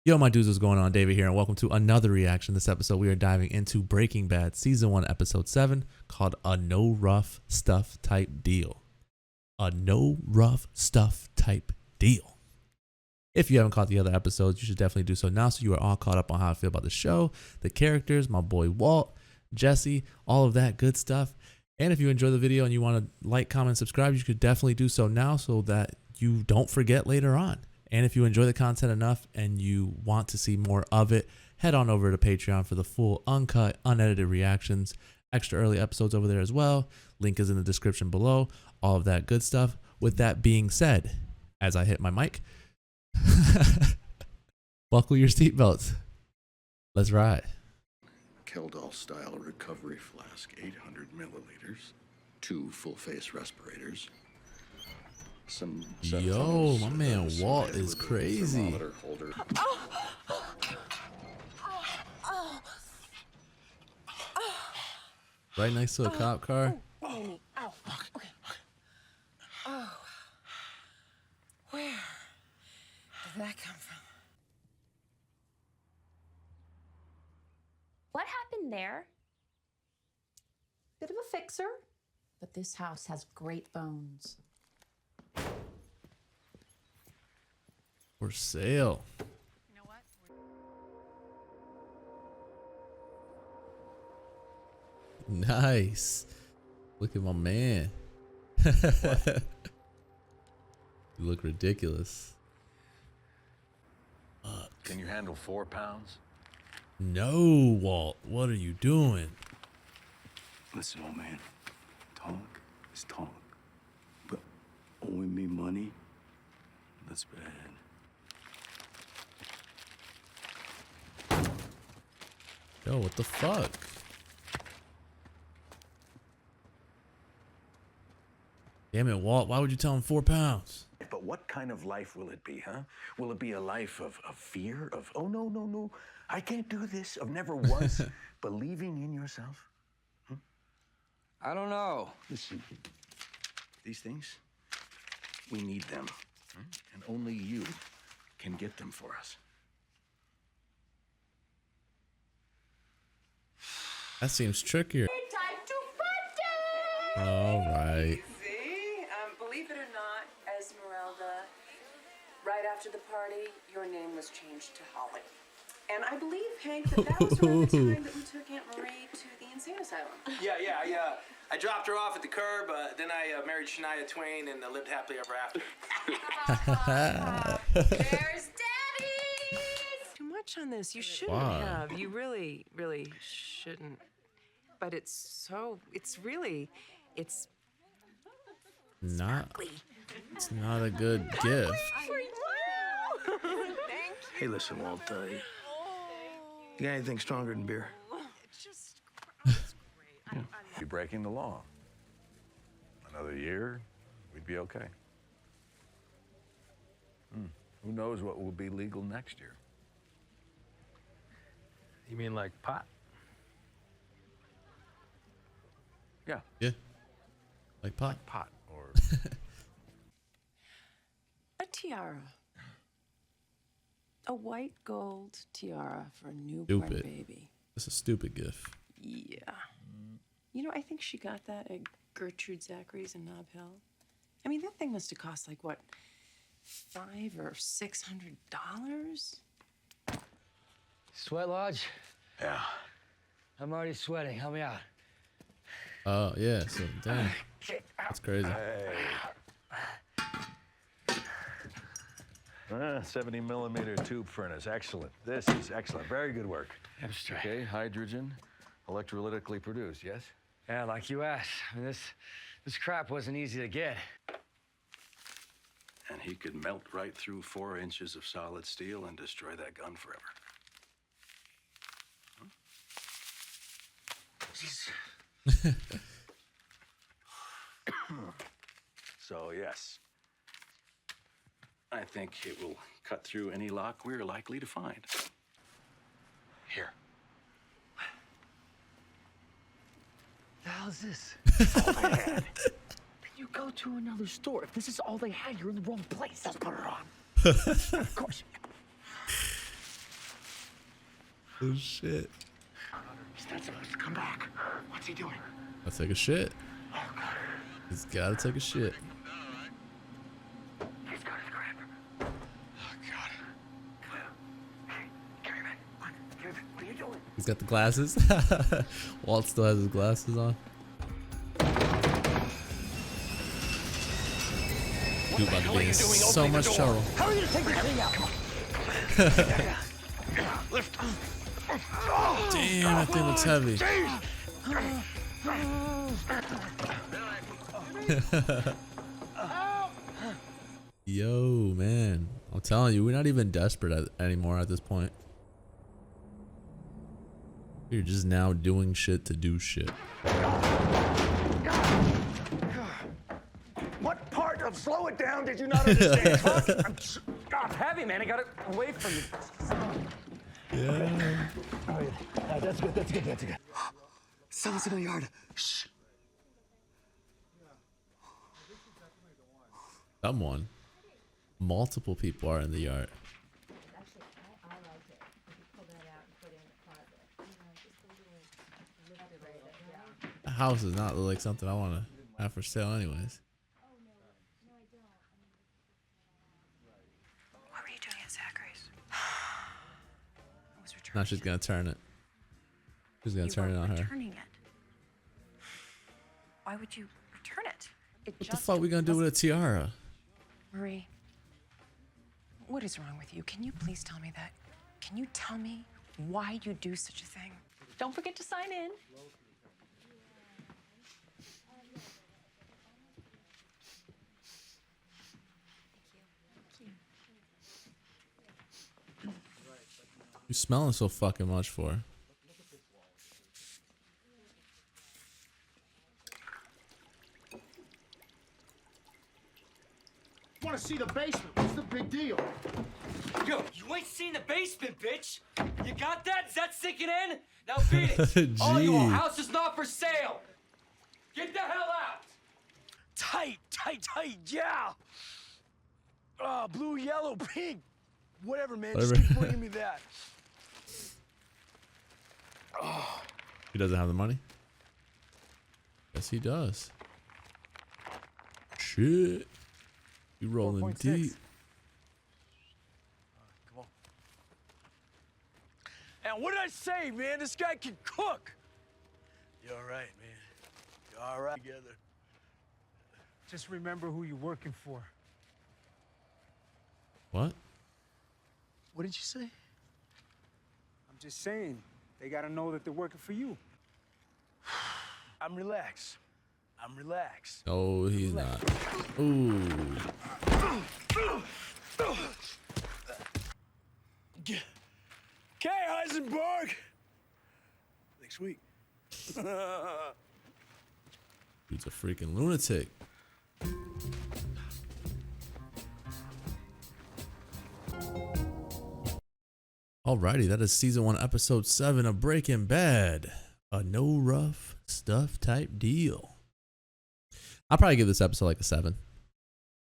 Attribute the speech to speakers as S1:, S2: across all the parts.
S1: Yo, my dudes, what's going on? David here, and welcome to another reaction. This episode, we are diving into Breaking Bad Season 1, Episode 7, called A No Rough Stuff Type Deal. A no rough stuff type deal. If you haven't caught the other episodes, you should definitely do so now so you are all caught up on how I feel about the show, the characters, my boy Walt, Jesse, all of that good stuff. And if you enjoy the video and you want to like, comment, subscribe, you should definitely do so now so that you don't forget later on. And if you enjoy the content enough and you want to see more of it, head on over to Patreon for the full uncut, unedited reactions, extra early episodes over there as well. Link is in the description below, all of that good stuff. With that being said, as I hit my mic, buckle your seatbelts. Let's ride.
S2: Keldall style recovery flask, 800 milliliters, 2 full face respirators.
S1: Yo, my man Walt is crazy. Right next to a cop car.
S3: Okay. Oh, where did that come from?
S4: What happened there?
S5: Bit of a fixer, but this house has great bones.
S1: For sale.
S3: You know what?
S1: Nice. Look at my man. You look ridiculous.
S6: Can you handle 4 pounds?
S1: No, Walt. What are you doing?
S2: Listen, old man, talk is talk, but owing me money, that's bad.
S1: Yo, what the fuck? Damn it, Walt. Why would you tell him 4 pounds?
S6: But what kind of life will it be, huh? Will it be a life of fear, of, oh, no, I can't do this, of never once believing in yourself?
S7: I don't know.
S6: Listen, these things, we need them, and only you can get them for us.
S1: That seems trickier.
S3: Time to party!
S1: All right.
S8: See, believe it or not, Esmeralda, right after the party, your name was changed to Holly. And I believe, Hank, that was around the time that we took Aunt Marie to the insane asylum.
S9: Yeah. I dropped her off at the curb, then I married Shania Twain and lived happily ever after.
S3: There's Daddy!
S8: Too much on this. You shouldn't
S1: Why?
S8: have. You really, really shouldn't. But it's
S1: Not. It's not a good gift.
S2: Hey, listen, Walt, you got anything stronger than beer?
S6: Be breaking the law. Another year, we'd be okay. Who knows what will be legal next year?
S7: You mean like pot?
S6: Yeah,
S1: Yeah. Like pot.
S6: pot or
S8: a tiara. A white gold tiara for a newborn
S1: Stupid.
S8: baby.
S1: It's a stupid gift.
S8: Yeah. You know, I think she got that at Gertrude Zachary's in Nob Hill. I mean, that thing must have cost like, what, $500 or $600?
S7: Sweat lodge?
S6: yeah.
S7: I'm already sweating. Help me out.
S1: Oh, yeah. So, damn. That's crazy.
S6: Hey. 70 millimeter tube furnace. Excellent. This is excellent. Very good work.
S7: I'm straight.
S6: Okay, hydrogen, electrolytically produced, yes?
S7: Yeah, like you asked. I mean, this crap wasn't easy to get.
S6: And he could melt right through 4 inches of solid steel and destroy that gun forever. So, yes. I think it will cut through any lock we're likely to find. Here.
S7: The hell is this? All I had. Then you go to another store. If this is all they had, you're in the wrong place. Let's put it on. Of course.
S1: Oh shit.
S6: He's not supposed to come back. What's he doing?
S1: Let's take a shit.
S6: Oh, God.
S1: He's gotta take a shit.
S6: He's got his grip. Oh, God. Hey, come here, man. What are you doing?
S1: He's got the glasses. Walt still has his glasses on. Dude, about to be in so much trouble.
S7: How are you gonna take this thing out? Come on.
S6: Lift.
S1: Damn, that thing looks heavy. Yo, man. I'm telling you, we're not even desperate anymore at this point. You're just now doing shit to do shit.
S6: What part of slow it down did you not understand?
S7: God, heavy, man. I got it away from you.
S1: Yeah.
S6: Oh, yeah. That's good. That's good. That's good. Someone's in the yard. Shh.
S1: Someone. Multiple people are in the yard. The house does not look like something I want to have for sale anyways.
S8: What were you doing at Zachary's?
S1: Now she's gonna turn it. She's gonna
S8: You
S1: turn it
S8: were
S1: on her.
S8: returning it. Why would you return it?
S1: What the fuck we gonna do with a tiara?
S8: Marie, what is wrong with you? Can you please tell me that? Can you tell me why you do such a thing?
S5: Don't forget to sign in.
S1: You smelling so fucking much for?
S4: Want to see the basement? What's the big deal?
S7: Yo, you ain't seen the basement, bitch. You got that? Is that sinking in? Now beat it. All you
S1: Gee.
S7: house is not for sale. Get the hell out. Tight, yeah. Blue, yellow, pink. Whatever, man.
S1: Whatever.
S7: Just keep bringing me that.
S1: He doesn't have the money? Yes, he does. Shit. You rolling
S7: 4.6.
S1: deep.
S7: Come on. And what did I say, man? This guy can cook. You're all right, man. You're all right together.
S4: Just remember who you're working for.
S1: What?
S7: What did you say?
S4: I'm just saying, they gotta know that they're working for you.
S7: I'm relaxed. I'm relaxed.
S1: No, he's not. Ooh.
S7: Okay, Heisenberg. Next week.
S1: He's a freaking lunatic. Alrighty, that is season 1, episode 7 of Breaking Bad. A no rough stuff type deal. I'll probably give this episode like a 7.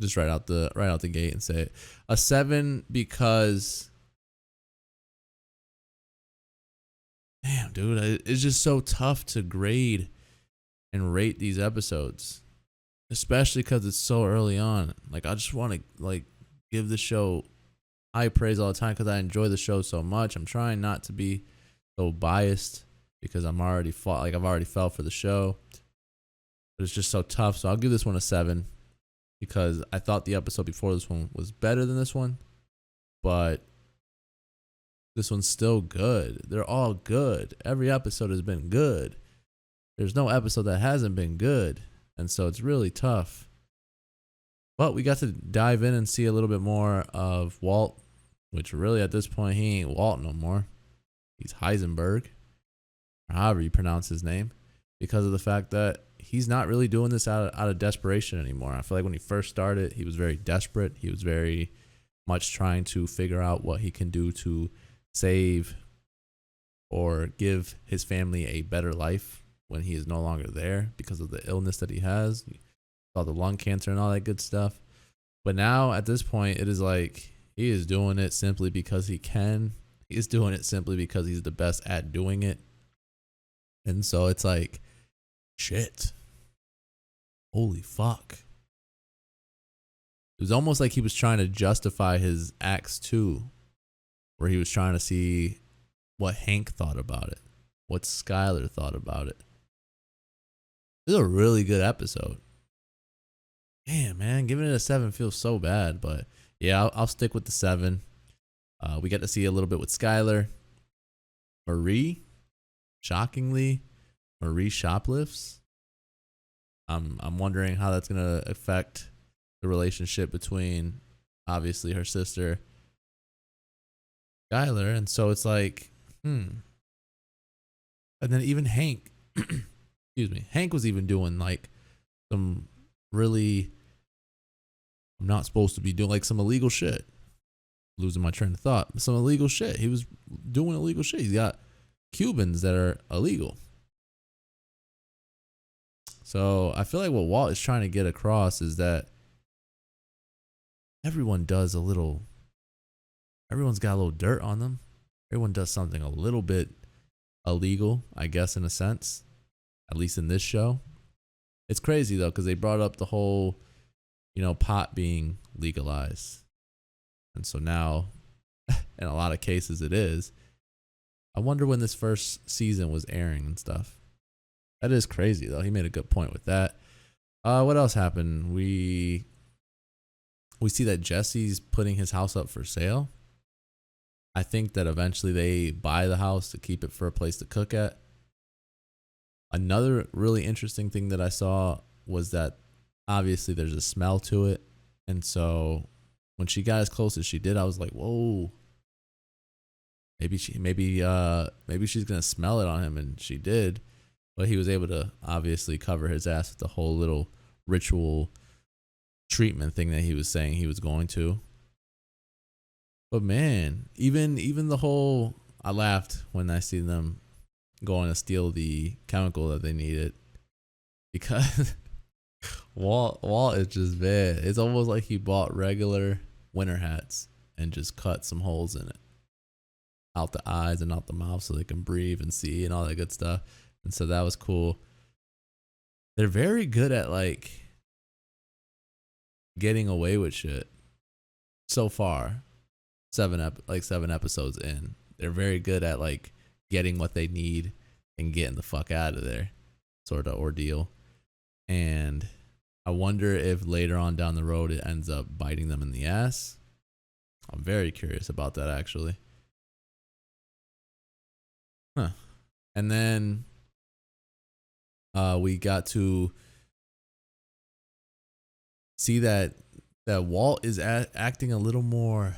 S1: Just right out the gate and say it. A 7 because damn, dude, it's just so tough to grade and rate these episodes, especially because it's so early on. Like, I just want to like give the show high praise all the time because I enjoy the show so much. I'm trying not to be so biased because I've already fell for the show, but it's just so tough. So I'll give this one a 7 because I thought the episode before this one was better than this one, but this one's still good. They're all good. Every episode has been good. There's no episode that hasn't been good. And so it's really tough. But we got to dive in and see a little bit more of Walt, which really at this point, he ain't Walt no more. He's Heisenberg, or however you pronounce his name, because of the fact that he's not really doing this out of desperation anymore. I feel like when he first started, he was very desperate. He was very much trying to figure out what he can do to save or give his family a better life when he is no longer there because of the illness that he has, all the lung cancer and all that good stuff. But now at this point, it is like he is doing it simply because he can. He's doing it simply because he's the best at doing it. And so it's like, shit. Holy fuck. It was almost like he was trying to justify his acts too, where he was trying to see what Hank thought about it, what Skylar thought about it. This is a really good episode. Damn, man, giving it a 7 feels so bad, but yeah, I'll stick with the 7. We get to see a little bit with Skylar. Marie, shockingly, Marie shoplifts. I'm wondering how that's gonna affect the relationship between obviously her sister Skylar, and so it's like, And then even Hank, excuse me, Hank was even doing like some really, I'm not supposed to be doing, like some illegal shit. Losing my train of thought. Some illegal shit. He was doing illegal shit. He's got Cubans that are illegal. So I feel like what Walt is trying to get across is that everyone does a little, everyone's got a little dirt on them. Everyone does something a little bit illegal, I guess, in a sense, at least in this show. It's crazy though, because they brought up the whole, pot being legalized. And so now, in a lot of cases it is. I wonder when this first season was airing and stuff. That is crazy though. He made a good point with that. What else happened? We see that Jesse's putting his house up for sale. I think that eventually they buy the house to keep it for a place to cook at. Another really interesting thing that I saw was that obviously there's a smell to it. And so when she got as close as she did, I was like, whoa. Maybe she's gonna smell it on him, and she did. But he was able to obviously cover his ass with the whole little ritual treatment thing that he was saying he was going to. But man, even the whole, I laughed when I see them going to steal the chemical that they needed, because Walt is just bad. It's almost like he bought regular winter hats and just cut some holes in it, out the eyes and out the mouth, so they can breathe and see and all that good stuff. And so that was cool. They're very good at like getting away with shit so far. 7 episodes in, they're very good at like getting what they need and getting the fuck out of there, sort of ordeal. And I wonder if later on down the road it ends up biting them in the ass. I'm very curious about that, actually. And then we got to see that Walt is acting a little more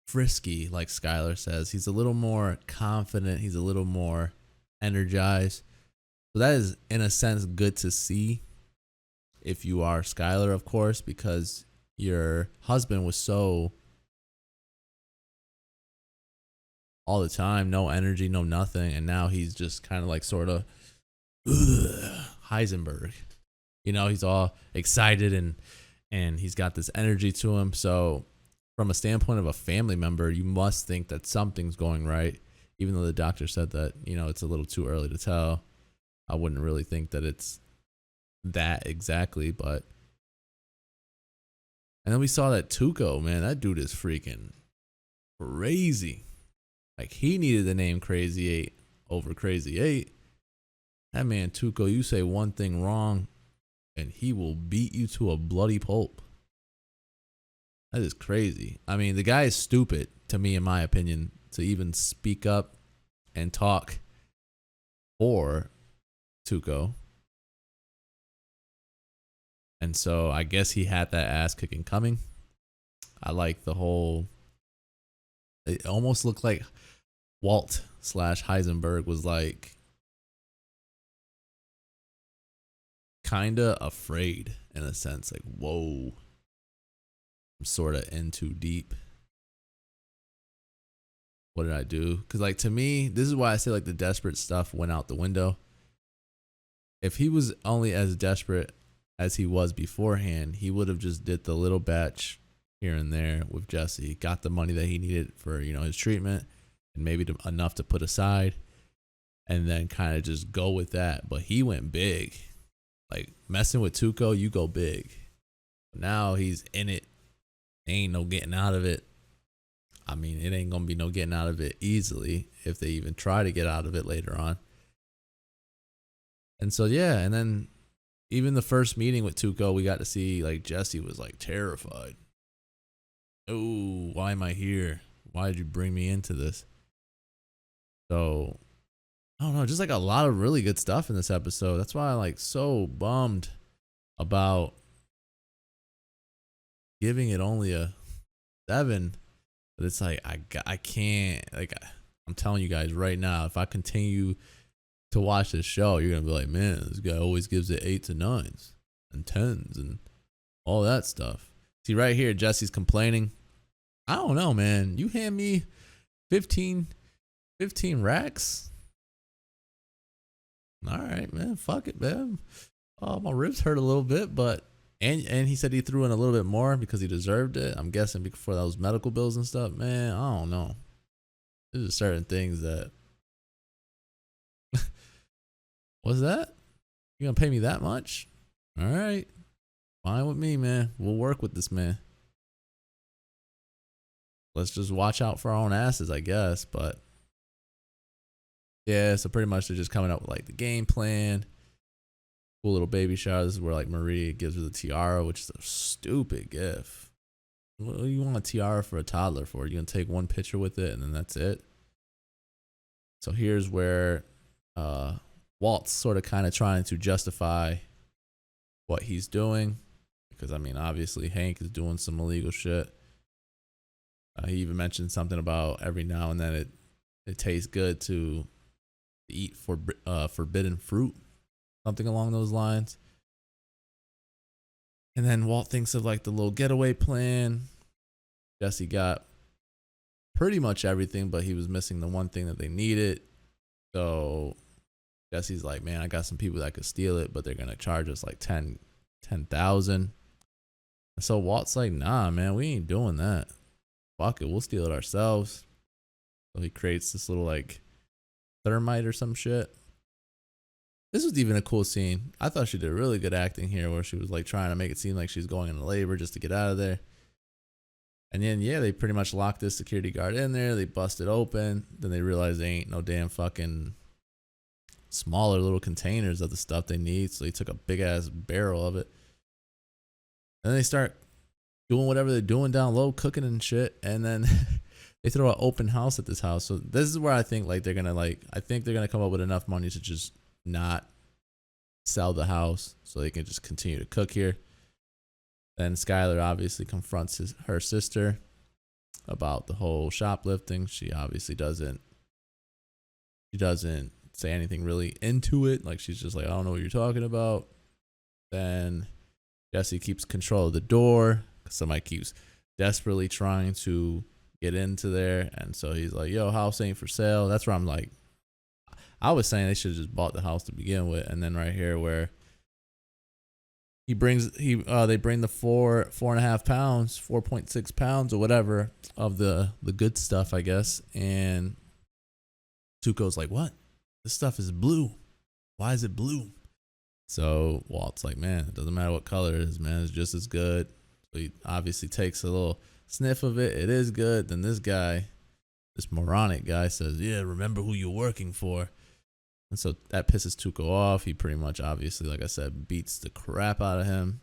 S1: frisky, like Skylar says. He's a little more confident. He's a little more energized. So that is, in a sense, good to see if you are Skylar, of course, because your husband was so all the time, no energy, no nothing, and now he's just kind of like sort of Heisenberg. He's all excited and he's got this energy to him. So from a standpoint of a family member, you must think that something's going right, even though the doctor said that, it's a little too early to tell. I wouldn't really think that it's that exactly, but. And then we saw that Tuco, man, that dude is freaking crazy. Like, he needed the name Crazy 8 over Crazy 8. That man, Tuco, you say one thing wrong and he will beat you to a bloody pulp. That is crazy. I mean, the guy is stupid, to me, in my opinion, to even speak up and talk for Tuco. And so I guess he had that ass kicking coming. I like the whole, it almost looked like Walt / Heisenberg was like kind of afraid in a sense, like, whoa, I'm sort of in too deep. What did I do? Because like, to me, this is why I say like the desperate stuff went out the window. If he was only as desperate as he was beforehand, he would have just did the little batch here and there with Jesse, got the money that he needed for, his treatment, and maybe enough to put aside, and then kind of just go with that. But he went big. Like, messing with Tuco, you go big. Now he's in it. Ain't no getting out of it. I mean, it ain't gonna be no getting out of it easily if they even try to get out of it later on. And so, yeah, and then even the first meeting with Tuco, we got to see, like, Jesse was, like, terrified. Oh, why am I here? Why did you bring me into this? So, I don't know, just, like, a lot of really good stuff in this episode. That's why I'm, like, so bummed about giving it only a 7. But it's like, I can't, like, I'm telling you guys right now, if I continue to watch this show, you're going to be like, man, this guy always gives it 8s and 9s and 10s and all that stuff. See, right here, Jesse's complaining. I don't know, man. You hand me 15 racks? All right, man. Fuck it, man. Oh, my ribs hurt a little bit, but and he said he threw in a little bit more because he deserved it. I'm guessing before those medical bills and stuff. Man, I don't know. There's certain things that. What's that? You gonna pay me that much? All right, fine with me, man. We'll work with this, man. Let's just watch out for our own asses, I guess. But yeah, so pretty much they're just coming up with like the game plan. Cool little baby shower. This is where like Marie gives her the tiara, which is a stupid gift. What do you want a tiara for a toddler for? You're gonna take one picture with it and then that's it. So here's where Walt's sort of kind of trying to justify what he's doing, because I mean obviously Hank is doing some illegal shit. He even mentioned something about every now and then it tastes good to eat forbidden fruit. Something along those lines. And then Walt thinks of like the little getaway plan. Jesse got pretty much everything, but he was missing the one thing that they needed. So Jesse's like, man, I got some people that could steal it, but they're going to charge us like 10,000. And so Walt's like, nah, man, we ain't doing that. Fuck it, we'll steal it ourselves. So he creates this little like thermite or some shit. This was even a cool scene. I thought she did really good acting here, where she was like trying to make it seem like she's going into labor just to get out of there. And then, yeah, they pretty much locked this security guard in there. They bust it open. Then they realize they ain't no damn fucking smaller little containers of the stuff they need. So they took a big ass barrel of it. And then they start doing whatever they're doing down low, cooking and shit. And then they throw an open house at this house. So this is where I think like they're going to like, I think they're going to come up with enough money to just not sell the house so they can just continue to cook here. Then Skylar obviously confronts her sister about the whole shoplifting. She obviously doesn't say anything really into it. Like she's just like, I don't know what you're talking about. Then Jesse keeps control of the door because somebody keeps desperately trying to get into there. And so he's like, yo, house ain't for sale. That's where I'm like, I was saying they should have just bought the house to begin with. And then right here where they bring the 4.5 pounds, 4.6 pounds or whatever of the good stuff, I guess. And Tuco's like, what? This stuff is blue. Why is it blue? So Walt's like, man, it doesn't matter what color it is, man. It's just as good. So he obviously takes a little sniff of it. It is good. Then this guy, this moronic guy says, yeah, remember who you're working for. And so that pisses Tuco off. He pretty much, obviously, like I said, beats the crap out of him.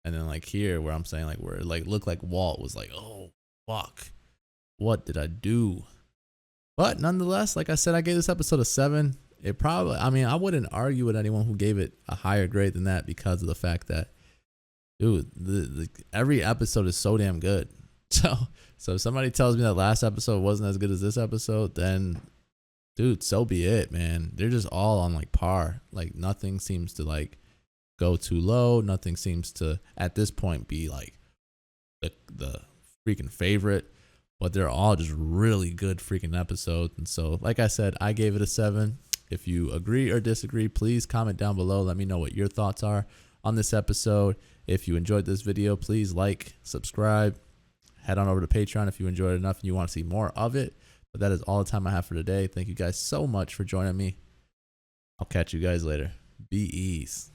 S1: And then like here where I'm saying like where it like looked like Walt was like, oh, fuck. What did I do? But nonetheless, like I said, I gave this episode a 7. It probably, I mean, I wouldn't argue with anyone who gave it a higher grade than that because of the fact that, dude, every episode is so damn good. So if somebody tells me that last episode wasn't as good as this episode, then dude, so be it, man. They're just all on like par. Like nothing seems to like go too low. Nothing seems to at this point be like the freaking favorite, but they're all just really good freaking episodes. And so, like I said, I gave it a 7. If you agree or disagree, please comment down below. Let me know what your thoughts are on this episode. If you enjoyed this video, please like, subscribe, head on over to Patreon if you enjoyed it enough and you want to see more of it. But that is all the time I have for today. Thank you guys so much for joining me. I'll catch you guys later. Be ease.